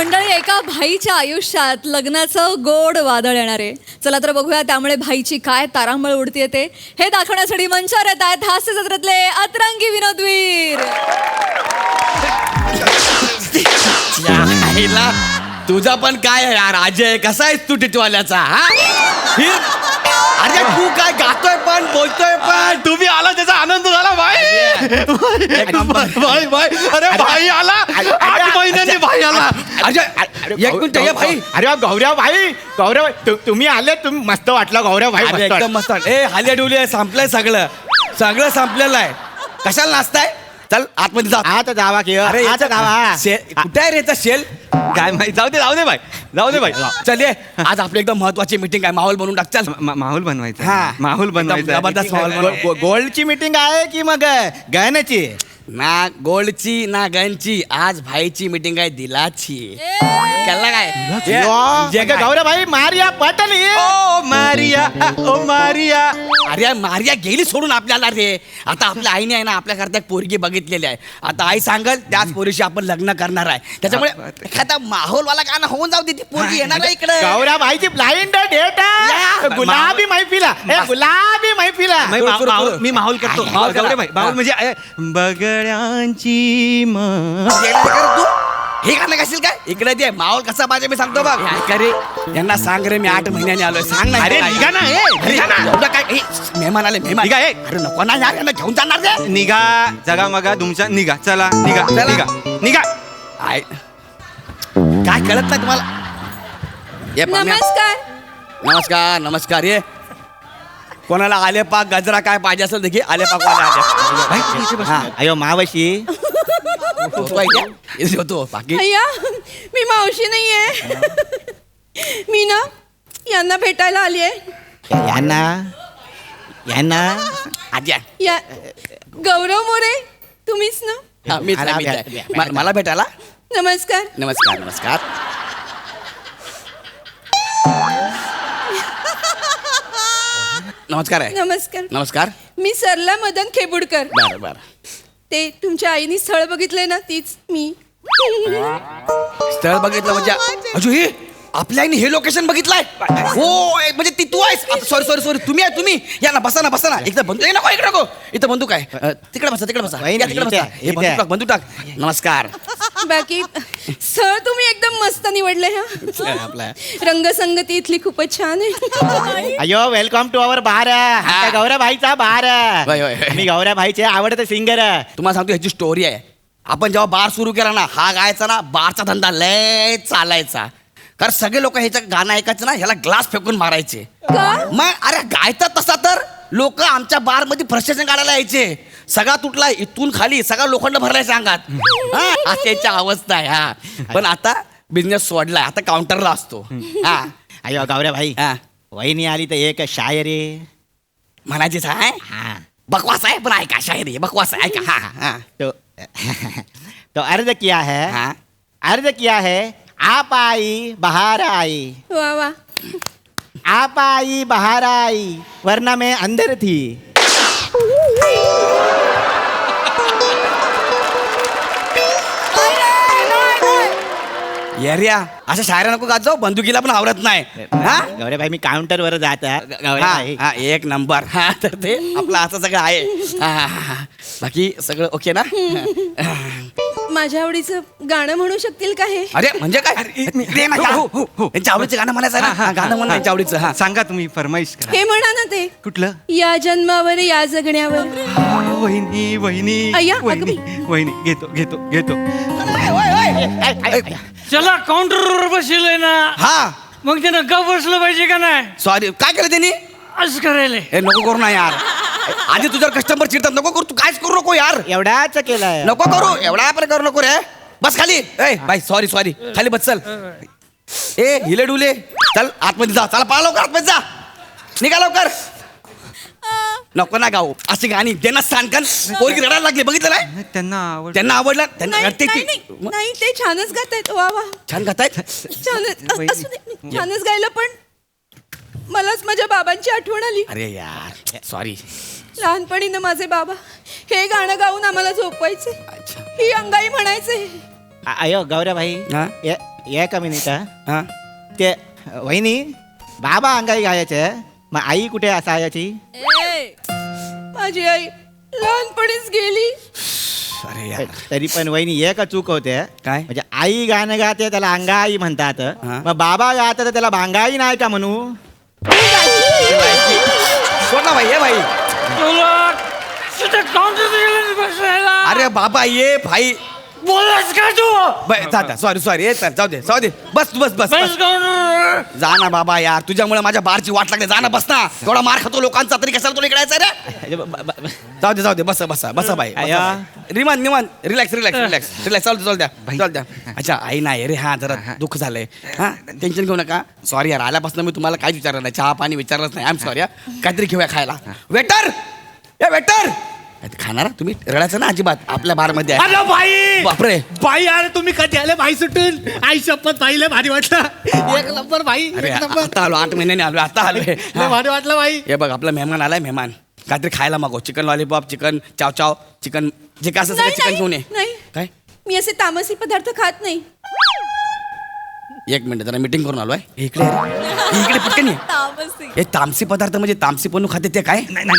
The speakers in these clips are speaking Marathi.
मंडळी, एका भाईच्या आयुष्यात लग्नाचं गोड वादळ येणार आहे. चला तर बघूया त्यामुळे भाईची काय तारांबळ उडतीये ते. हे दाखवण्यासाठी मंचावर येत आहेत हास्य जत्रेतले अतरंगी विनोदवीर. तुझा पण काय यार अजय, कसा आहेस तू टिटवाल्याचा? हा अरे तू काय गातोय पण बोलतोय पण. तुम्ही आला त्याचा आनंद झाला भाई. भाई भाई अरे भाई आला, 8 महिन्यांनी भाई आला. अजय एक मिनिट ये भाई. अरे गौरव भाई, गौरव तुम्ही आले, तुम्ही मस्त वाटलं गौरव भाई. अरे एकदम मस्त. ए हाल्या डुले संपलंय सगळं, सगळं संपलेलं आहे. कशाला नाचताय? चल आतमध्ये जा. आता जावा की अरे आता जावा. कुठे आहे रे याचा शेल? काय माहिती. जाऊ दे भाई, जाऊ दे भाई. चल ये, आज आपली एकदम महत्वाची मीटिंग आहे. माहोल बनवून टाक. चल माहोल बनवायचा. हा. माहोल बनवायचा. जबरदस्त माहोल बनव. गोल्डची मीटिंग आहे की मग गहण्याची? ना गोल्डची ना गनची, आज भाईची मीटिंग आहे दिलाची. कळलं काय? जे का गौरव भाई मारिया पटली. ओ मारिया, ओ मारिया. अरे मारिया गेली सोडून आपल्याला रे. आता आपल्या आईने आहे ना आपल्याकरता एक पोरगी बघितलेली आहे. आता आई सांगल त्याच पोरीशी आपण लग्न करणार आहे. त्याच्यामुळे एखादा माहोलवाला गाणं होऊन जाऊ दे, ती पोरगी येणार आहे इकडे. गौरव भाईची ब्लाइंड डेट या. गुलाबी मैफिला, गुलाबी मैफिला. मी माहोल करतो. माहोल करा. गौरव भाई, माहोल म्हणजे बगड्यांची तू हे गाणं गाशील काय? इकडे दे माहोल कसा पाहिजे मी सांगतो बघ. अरे यांना सांग रे, मी 8 महिन्याने आलोय. सांग ना. अरे निघा ना, निघा ना. एवढं काय? मेहमान आले, मेहमान. निघा, अरे नको ना यार, यांना घेऊन जाणार रे. निघा, जगा मगा तुमच्या. निघा, चला निघा, चला. निघा, निघा. आय काय कळत नाही तुम्हाला? ये पाहुण्या. नमस्कार. नमस्कार नमस्कार. ये कोणाला आले पाक गजरा काय पाहिजे असेल देखील आले पाक वाले आले. हा अयो मावशी. होतो बाकी अय्या, मी मावशी नाहीये. मी ना यांना भेटायला आली आहे. यांना आज्या. या गौरव मोरे, तुम्हीच ना? हा, मीच आहे, मीच आहे. मला भेटायला. नमस्कार. नमस्कार नमस्कार. नमस्कार आहे. नमस्कार. नमस्कार. मी सरला मदन खेबुडकर. बरं बरं. ते तुमच्या आईनी स्थळ बघितलंय ना, तीच मी. स्थळ बघितलं म्हणजे अजू हे आपल्या आईने हे लोकेशन बघितलंय. हो म्हणजे ती तू आहेस. सॉरी सॉरी सॉरी, तुम्ही आहे तुम्ही. या ना, बसा ना, बसा ना. एकदा बंदूक नको, इकडे नको. इथं बंदूक आहे. तिकडे बसा, तिकडे बसा. या, तिकडे बसा. हे बंदूक टाक, बंदूक टाक. नमस्कार. बाकी स्थळ तुम्ही एकदम मस्त निवडले. हा आपला रंगसंगती इथली खूपच छान आहे. अयो वेलकम टू अवर बार. गौरव भाईचा बार. होय, होय, होय. मी गौरव भाईचे आवडते सिंगर. तुम्हाला सांगतो ह्याची स्टोरी आहे. आपण जेव्हा बार सुरू केला ना, हा गायचा ना, बारचा धंदा लय चालायचा. कारण सगळे लोक ह्याचं गाणं ऐकायचं ना, ह्याला ग्लास फेकून मारायचे. मग अरे गायचा तसा तर लोक आमच्या बार मध्ये फ्रस्ट्रेशन काढायला यायचे. सगळा तुटला इथून खाली, सगळा लोखंड भरलाय अंगात. हा त्याची अवस्था आहे. हा पण आता बिझनेस सोडलाय, आता काउंटरला असतो. हा अयो गौरव भाई, हा वहिनी आली तर एक शायरी म्हणायचीच आहे. हा बकवास आहे पण ऐका, शायरी बकवास आहे ऐका. हा हा तो तो अर्ज किया है, हा. अर्ज किया है. आप आई बाहर आई, वा वा. आप आई बाहर आई, वरना मैं अंदर थी. येरिया अशा शायरा नको गात जाऊ, बंदुकीला पण आवडत नाही. हा गौरव भाई, मी काउंटर वर जात हा, हा, एक नंबर. हा तर ते आपलं असं सगळं आहे. हा, हा, हा. बाकी सगळं ओके ना? माझ्या आवडीचं गाणं म्हणू शकतील का हे? अरे म्हणजे काय? ते ना, हो, हो, हो. त्यांच्या आवडीचं गाणं म्हणायचं आहे ना. गाणं म्हणा त्यांच्या आवडीचं. हा सांगा तुम्ही, फरमाईश करा. हे म्हणा ना ते. कुठलं? या जन्मावर या जगण्यावर. वहिनी वहिनी अय्या, वहिनी वहिनी. घेतो घेतो घेतो. चला काउंटरवर बसले ना, हा मग त्यानं का बसलं पाहिजे का नाही? सॉरी, काय केलं त्यांनी? असं करायला. हे नको करू ना यार. आधी तुझ्या कस्टमर चिडतात, नको करू. तू काहीच करू नको यार. एवढाच केलाय. नको करू, एवढा पण करू नको रे. बस खाली. ए बाई सॉरी सॉरी, खाली बस. चल ए हिले डुले, चल आतमध्ये जा. चला पळा लवकर, आतमध्ये जा. निघा लवकर. नको ना गाऊ अशी गाणी. त्यांना सांगन पोरगी रडायला लागली, बघितलं नाही? त्यांना आवड. त्यांना आवडलं, त्यांना नाही रडते नाही, ती. नाही, नाही, ते छानच गातायत. वा वा. छान गातायत. छानच असू दे. छानच गायलं, पण मलाच माझ्या बाबांची आठवण आली. अरे यार सॉरी. लहानपणी ना माझे बाबा हे गाणं गाऊन आम्हाला झोपवायचे. अच्छा. ही अंगाई म्हणायचे. अयो गौरव भाई, हा? एक मिनिट हा. हा ते वहिनी बाबा अंगाई गायचे मग आई कुठे असायची? ए, माझी आई लहानपणीच गेली. अरे यार तरी पण वहिनी एक चूक होते. काय? म्हणजे आई गाणं गाते त्याला अंगाई म्हणतात, हा. मग बाबा गात तर त्याला भांगाई नाही का म्हणू? सोड ना भाई ये भाई. तुला तिथे काउंटर बसायला अरे बाबा ये भाई. बोललास का तू सॉरी ये जाऊ दे बस तू बस बस बस बस. काउंटर जा ना बाबा यार तुझ्यामुळे माझ्या बारची वाट लागते. जा ना बस ना. थोडा मार खातो लोकांचा तरी कशाला तुला इकडायचं रे? जाऊ दे बसा भाई. आया. निवान रिलॅक्स चालू द्या. अच्छा आई नाही रे. हा जरा दुःख झालंय. हा टेन्शन घेऊ नका. सॉरी यार आल्यापासून मी तुम्हाला काहीच विचारलं नाही. चहा पाणी विचारलंच नाही. I am sorry. काहीतरी घेऊया खायला. वेटर खाणार तुम्ही रडायचं ना अजिबात. आपल्या बार मध्ये अरे भाई बापरे. भाई अरे तुम्ही कधी आले भाई सुटून? आई शपथ भाईले भारी वाटलं. एक नंबर भाई, अरे एक नंबर. आता आलो 8 महिन्याने आलो आता आलोय. लय भारी वाटलं भाई. हे बघ आपला मेहमान आलाय. काहीतरी खायला मागव. चिकन लॉलीपॉप, चिकन चाव चिकन जे काय असं सगळं नाही, चिकन घेऊन ये. नाही. काय मी असे तामसी पदार्थ खात नाही. एक मिनिट जरा मीटिंग करून आलोय. इकडे पटकन ये. तामसी. हे तामसी पदार्थ म्हणजे तामसी पन्नू खाते ते काय? नाही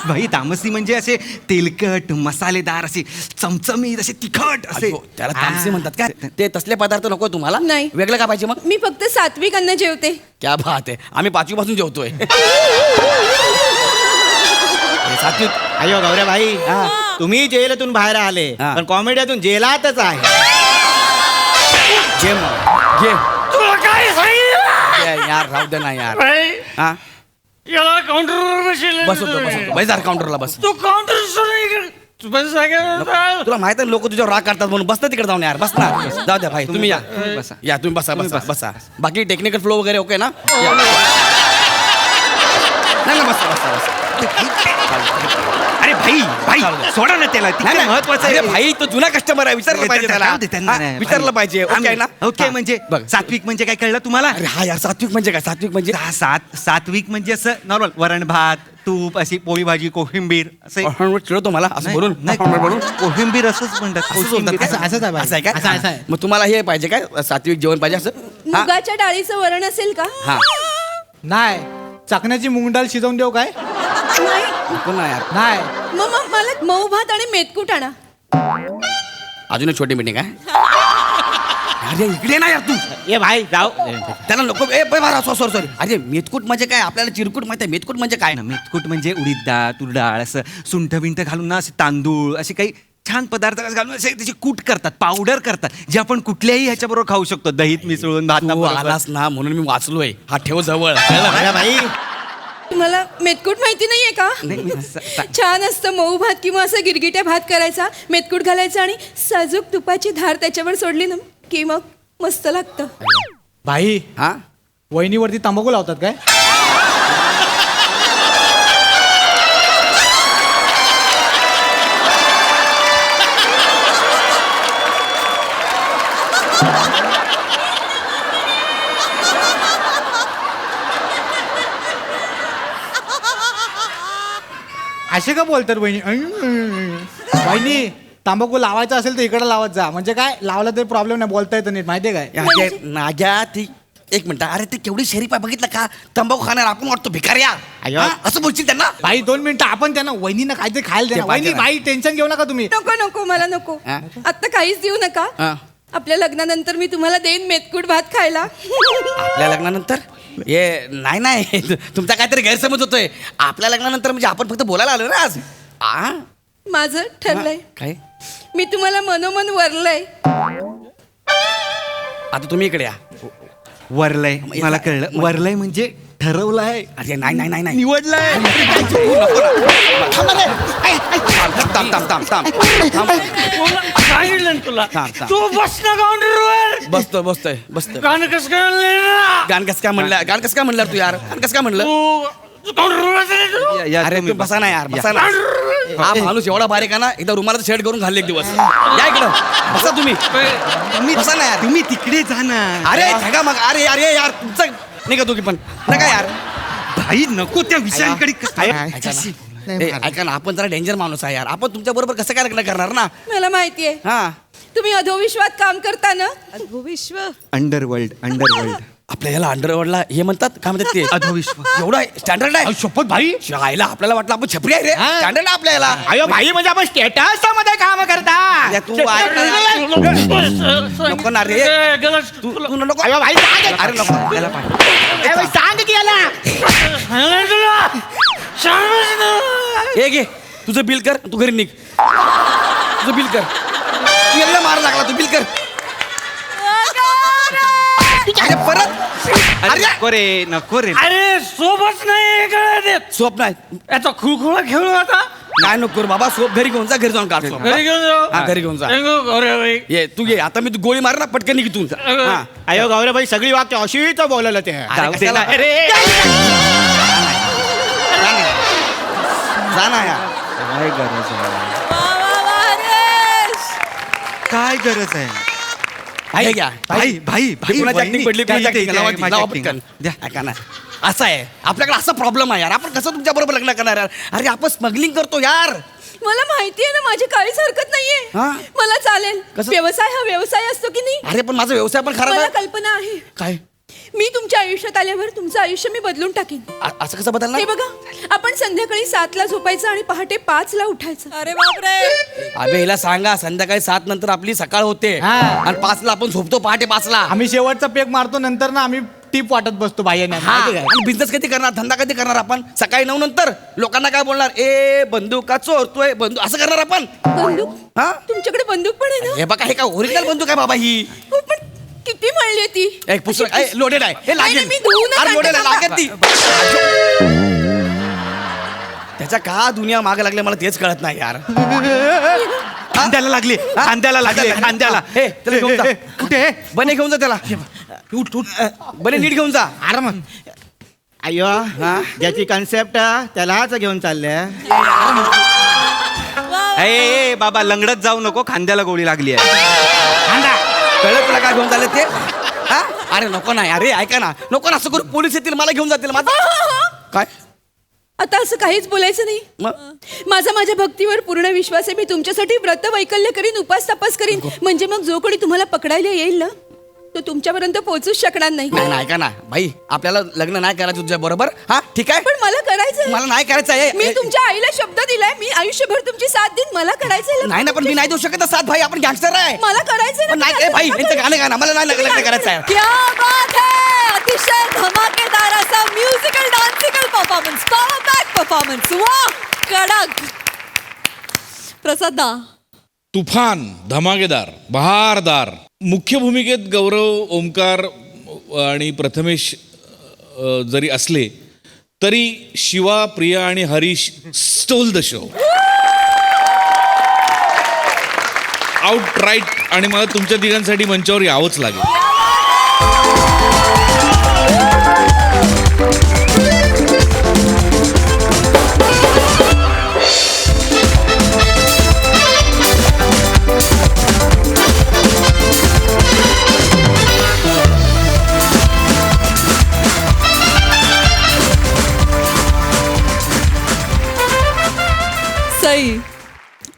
भाई तामसी म्हणजे असे तेलकट मसालेदार असे चमचमीत असे तिखट असे अहो, त्याला तामसी म्हणतात का? ते तसले पदार्थ नको तुम्हाला? नाही. वेगळं का पाहिजे मग? मी फक्त सात्विक अन्न जेवते. क्या बात आहे. आम्ही 5वी पासून जेवतोय. हे सात्विक. अयो गौऱ्या भाई, तुम्ही जेलातून बाहेर आले हा. पण कॉमेडियातून जेलातच आहे. घे तुला काय सांगितलं यार राहू दे ना यार. भाई, हा याला काउंटरवर बसेल बसवतो भाई जरा काउंटरला बस. तू काउंटर तू बस सांगा तुला माहित आहे लोक तुझ्यावर राग करतात म्हणून बस ना तिकडे जाऊन यार. बस ना. जाऊ द्या भाई तुम्ही या. बसा. या तुम्ही बसा. बाकी टेक्निकल फ्लो वगैरे ओके ना? या. नाही बसा. अरे भाई भाई सोडा ना त्याला नाही, नाही. महत्वाचं अरे आहे भाई तो जुना कस्टमर आहे. विचारलं पाहिजे त्याला. जाऊ दे त्यांना. हा, विचारलं पाहिजे. ओके आहे ना? ओके हा. म्हणजे बघ सात्विक म्हणजे काय कळलं तुम्हाला? अरे हा यार सात्विक म्हणजे काय? सात्विक म्हणजे सात्विक म्हणजे असं नॉर्मल वरण भात तूप अशी पोळी भाजी कोशिंबीर असं चिडवतो मला असं नाही, बोलून नाही, बोलून कोशिंबीर असंच म्हणतात. असंच बोलतात का? असंच आहे भाई. असं आहे काय? असं आहे. मग तुम्हाला हे पाहिजे काय? सात्विक जेवण पाहिजे असं? हा? मुगाच्या डाळीचं वरण असेल का? हा नाही, चकण्याची मूग डाळ शिजवून देऊ काय? नाही. नको ना यार. नाही. मग मला मऊ भात आणि मेतकूट आणा. अजून एक छोटी मीटिंग आहे. अरे इकडे ना यार तू. ये भाई जाऊ. त्याला नको सॉरी. अरे मेतकूट म्हणजे काय? आपल्याला चिरकुट माहिती आहे. मेतकूट म्हणजे काय? ना मेथकूट म्हणजे उडीद डाळ तूर डाळ असं सुंठ बिंठ घालून ना असे तांदूळ असे काही छान पदार्थ घालून असे त्याची कूट करतात पावडर करतात जे आपण कुठल्याही ह्याच्याबरोबर खाऊ शकतो. दहीत मिसळून तू भात आलास ना म्हणून मी वाचलोय. हा ठेव जवळ. अरे भाई तुम्हाला मेतकूट माहिती नाहीये का? छान असतं मऊ भात किंवा असं गिरगिट्या भात करायचा, मेतकूट घालायचा आणि साजूक तुपाची धार त्याच्यावर सोडली ना की मग मस्त लागतं. भाई, हा वहिनीवरती तंबाखू लावतात काय? असे का बोलतात वहिनी? वहिनी, तंबाखू लावायचा असेल तर इकडे लावत जा. म्हणजे काय लावला तरी प्रॉब्लेम नाही, बोलता येतं नीट. माहितीये काय? नाग्या ती एक मिनिट. अरे ते केवढी शरीफ आहे बघितलं का? तंबाखू खाणार आपण वाटतो भिकाऱ्या. अय्यो. हा? असं बोलशील त्यांना? भाई 2 मिनिटं आपण त्यांना वहिनीनं काहीतरी खायला द्या. ते पाहिजे वहिनी ना. भाई टेन्शन घेऊ नका तुम्ही. नको मला नको. हा? आता काहीच देऊ नका. हा. आपल्या लग्नानंतर मी तुम्हाला देईन मेतकूट भात खायला. आपल्या लग्नानंतर हे नाही तुमचा काहीतरी गैरसमज होतोय. आपल्या लग्नानंतर म्हणजे आपण फक्त बोलायला आलो ना आज. आ? माझं ठरलंय. काय? मी तुम्हाला मनोमन वरलंय. आता तुम्ही इकडे या. वरलय मला कळलं. वरलय म्हणजे ठरवलंय अरे नाही निवडलंय. थांब. सांगितलं ना तुला थांब. तू बस ना काउंटरवर बसतोय गाणं कसं काय गाण कस काय म्हणलं तू यार? गाण कस काय म्हणलं? तू काउंटरवर बसले तू? अरे तुम्ही तू बसा ना यार. या. बसा ना. हा माणूस एवढा बारीक आहे ना. एकदा रुमालाचं शेड करून घालले एक दिवस. या इकडं बसा तुम्ही. बसा ना यार. तुम्ही तिकडे जा ना. अरे ठगा मग. अरे यार तुमचं निघा तुम्ही पण नका यार. भाई नको त्या विषयांकडे ऐका ना. ऐका ना आपण जरा डेंजर माणूस आहे यार. आपण तुमच्या बरोबर कसं काय लग्न करणार ना? मला माहितीये. हा तुम्ही अधोविश्वात काम करता ना? विश्व अंडरवर्ल्ड आपल्या याला अंडरवर्ल्डला हे म्हणतात काय म्हणतात ते अधोविश्वास एवढा स्टँडर्ड आहे शपथ भाई शाळेला आपल्याला वाटलं आपण छपरी आहे रे हा. स्टँडर्ड आपल्या याला अयो भाई म्हणजे आपण स्टेटस मध्ये काम करता अरे तू ऐक ना. नको ना रे तू तू नको अयो भाई सांग अरे नको याला पाहिजे. ए, भाई, सांग की याला हे घे तुझं बिल कर तू घरी निघ तुझं बिल कर तू याला मार लागला तू बिल कर अरे परत अरे नको रे अरे सोबत नाही इकडे देत. सोप नाही याचा खुळखुळा खेळू आता काय नको करू बाबा सोप घरी घेऊन जा घरी जाऊन काढ सोप. घरी घेऊन जाऊ हा, घरी घेऊन जा. अरे बाई. ये तू घे आता मी तू गोळी मार ना पटकन निघ तू हा. अयो गौरव भाई सगळी वाक्य अशीच बोलवलं ते अरे जाऊ दे ना. कशाला? अरे जा ना. जा ना या काय गरज आहे काय गरज आहे हे घ्या भाई भाई भाई कुणाची वहिनी, acting पडली द्या, कुणाची द्या, acting, द्या, लावा माझी लावा acting. पटकन. द्या. ऐका ना असं आहे आपल्याकडे असा प्रॉब्लेम आहे यार आपण कसं तुमच्या बरोबर लग्न करणार यार अरे आपण स्मगलिंग करतो यार मला माहितीये ना माझी काहीच हरकत नाहीये. हा? मला चालेल. कसं? व्यवसाय हा व्यवसाय असतो की नाही? अरे पण माझा व्यवसाय पण खराब मला आहे कल्पना आहे. काय मी तुमच्या आयुष्यात आल्यावर तुमचं आयुष्य मी बदलून टाकेन. असं कसं बदलणार हे बघा, आपण संध्याकाळी 7ला झोपायचं आणि पहाटे 5ला उठायचं. अरे बापरे अबे हिला सांगा संध्याकाळी 7 नंतर आपली सकाळ होते हा. आणि 5ला आपण झोपतो पहाटे 5ला आम्ही शेवटचा पेक मारतो नंतर ना आम्ही टीप वाटत बसतो भाईने आणि बिझनेस कधी करणार धंदा कधी करणार आपण सकाळी 9 नंतर लोकांना काय बोलणार ए बंदूक का चोरतोय बंदूक असं करणार आपण बंदूक? हा तुमच्याकडे बंदूक पण आहे ना? हे बघा हे काय ओरिजिनल बंदूक आहे बाबा ही हो, पण किती म्हणली ती? एक पुस्तक लोडेड आहे हे नाही, लागेल मी धुवूनच अरे आणते लोडेड आहे थांबा. लागेल ती त्याच्या का दुनिया मागे लागले मला तेच कळत नाही यार खांद्याला लागली खांद्याला लागली खांद्याला हे त्याला घेऊन जा कुठे बने घेऊन जा त्याला उठ उठ बने नीट घेऊन जा आराम अयो ज्याची कन्सेप्ट त्यालाच घेऊन चालले ए बाबा लंगडत जाऊ नको खांद्याला गोळी लागली आहे कळत तुला काय घेऊन चालले ते हा? अरे नको नाही अरे ऐका ना नको ना असं करू पोलीस येतील मला घेऊन जातील माझा काय आता असं काहीच बोलायचं नाही. मग माझ्या भक्तीवर पूर्ण विश्वास आहे. मी तुमच्यासाठी व्रत वैकल्य करीन उपास तपास करीन म्हणजे मग जो कोणी तुम्हाला पकडायला येईल ना तो तुमच्यापर्यंत पोहोचूच शकणार नाही. नाही ना ऐका ना भाई आपल्याला लग्न नाही करायचं तुझ्या बरोबर हा ठीक आहे पण मला करायचं मला नाही करायचं आहे मी तुमच्या आईला शब्द दिलाय मी आयुष्यभर तुमची साथ देईन. मला करायचंय नाही ना पण मी नाही देऊ शकत साथ भाई आपण गँगस्टर आहे मला करायचंय पण नाही ए, भाई यांचं गाणं गाणं मला नाही लग्न करायचं आहे क्या बात है अतिशय धमाकेदार असा musical dancical performance power back performance वा कडक प्रसादा तुफान धमाकेदार बहारदार मुख्य भूमिकेत गौरव ओमकार आणि प्रथमेश जरी असले तरी शिवा प्रिया आणि Harish stole the show outright आणि मला तुमच्या तिघांसाठी मंचावर यावंच लागेल. सई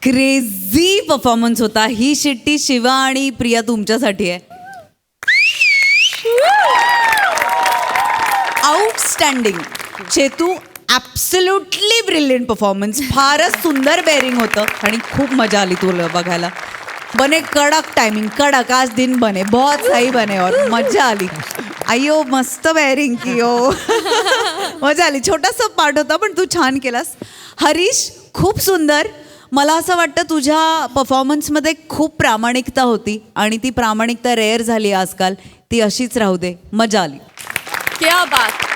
क्रेझी परफॉर्मन्स होता. ही शिट्टी शिवा आणि प्रिया तुमच्यासाठी आहे. Outstanding Chetu absolutely brilliant performance. फारच सुंदर बेअरिंग होतं आणि खूप मजा आली तुला बघायला. बने कडक टायमिंग कडक आज दिन बने बहुत सही बने और मजा आली. अयो मस्त बेअरिंग की हो मजा आली. छोटासा पार्ट होता पण तू छान केलास. हरीश खूप सुंदर. मला असं वाटतं तुझ्या परफॉर्मन्समध्ये खूप प्रामाणिकता होती आणि ती प्रामाणिकता रेअर झाली आजकाल. ती अशीच राहू दे. मजा आली. क्या बात